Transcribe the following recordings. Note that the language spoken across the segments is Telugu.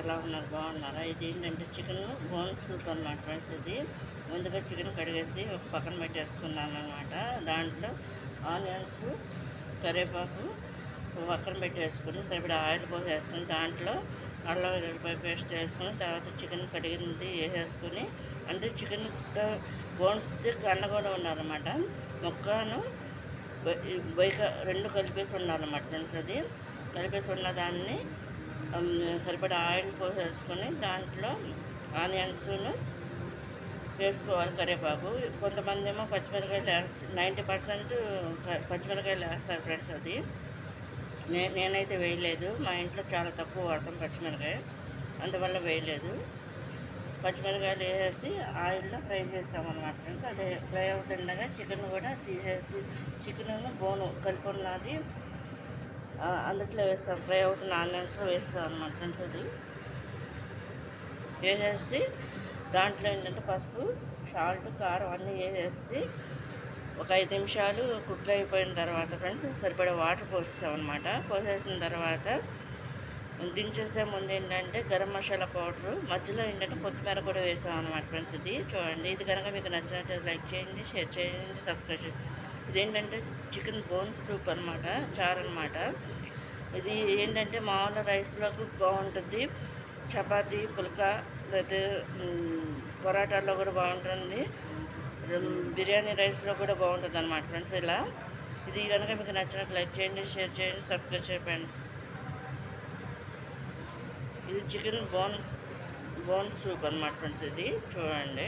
ఎలా ఉన్నారు, బాగున్నారా? ఇది ఏంటంటే చికెన్ బోన్ సూప్ అనమాట ఫ్రెండ్స్. ఇది ముందుగా చికెన్ కడిగేసి ఒక పక్కన పెట్టేసుకున్నాను అనమాట. దాంట్లో ఆనియన్స్, కరివేపాకు పక్కన పెట్టేసుకుని సరిపడా ఆయిల్ పోసేసుకుని దాంట్లో అల్లం వెల్లుల్లిపాయ పేస్ట్ వేసుకుని తర్వాత చికెన్ కడిగింది వేసేసుకుని, అంటే చికెన్ బోన్స్ కండ కూడా ఉండాలన్నమాట. ముక్కను బొయ్య రెండు కలిపేసి ఉండాలన్నమాట ఫ్రెండ్స్. అది కలిపేసి ఉన్న దాన్ని సరిపడా ఆయిల్ పోసేసుకొని దాంట్లో ఆనియన్స్ను వేసుకోవాలి, కరివేపాకు. కొంతమంది ఏమో పచ్చిమిరకాయలు 90% పచ్చిమిరకాయలు వేస్తారు ఫ్రెండ్స్. అది నేనైతే వేయలేదు, మా ఇంట్లో చాలా తక్కువ వాడతాం పచ్చిమిరకాయ, అందువల్ల వేయలేదు. పచ్చిమిరకాయలు వేసేసి ఆయిల్లో ఫ్రై చేసామన్నమాట ఫ్రెండ్స్. అదే ఫ్రై అవుతుండగా చికెన్ కూడా తీసేసి చికెన్ బోను కలిపి ఉన్నది అందుట్లో వేస్తాం, ఫ్రై అవుతున్న ఆనియన్స్లో వేస్తాం అన్నమాట ఫ్రెండ్స్. అది వేసేసి దాంట్లో ఏంటంటే పసుపు, సాల్ట్, కారం అన్నీ వేసేసి ఒక 5 నిమిషాలు కుక్ అయిపోయిన తర్వాత ఫ్రెండ్స్ సరిపడే వాటర్ పోస్తాం అనమాట. పోసేసిన తర్వాత దించేసే ముందు ఏంటంటే గరం మసాలా పౌడరు, మధ్యలో ఏంటంటే కొత్తిమీర కూడా వేసాం అనమాట ఫ్రెండ్స్. ఇది చూడండి. ఇది కనుక మీకు నచ్చినట్టు లైక్ చేయండి, షేర్ చేయండి, సబ్స్క్రైబ్ చేయండి. ఇదేంటంటే చికెన్ బోన్ సూప్ అనమాట, చారు అనమాట. ఇది ఏంటంటే మామూలు రైస్లోకి బాగుంటుంది, చపాతీ, పుల్కా లేకపోతే పొరాటాల్లో కూడా బాగుంటుంది, బిర్యానీ రైస్లో కూడా బాగుంటుంది అనమాట ఫ్రెండ్స్. ఇలా ఇది కనుక మీకు నచ్చినట్టు లైక్ చేయండి, షేర్ చేయండి, సబ్స్క్రైబ్ చేయండి ఫ్రెండ్స్. ఇది చికెన్ బోన్ సూప్ అనమాట ఫ్రెండ్స్. ఇది చూడండి.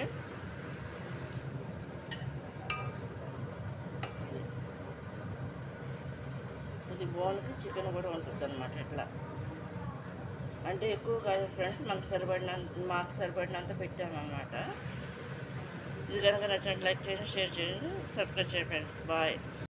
ఇది బోన్కి చికెన్ కూడా ఉంటుంది అనమాట. ఇట్లా అంటే ఎక్కువ కాదు ఫ్రెండ్స్, మాకు సరిపడినంత పెట్టామన్నమాట. ఇది కనుక నచ్చినట్టు లైక్ చేయండి, షేర్ చేయండి, సబ్స్క్రైబ్ చేయండి ఫ్రెండ్స్. బాయ్.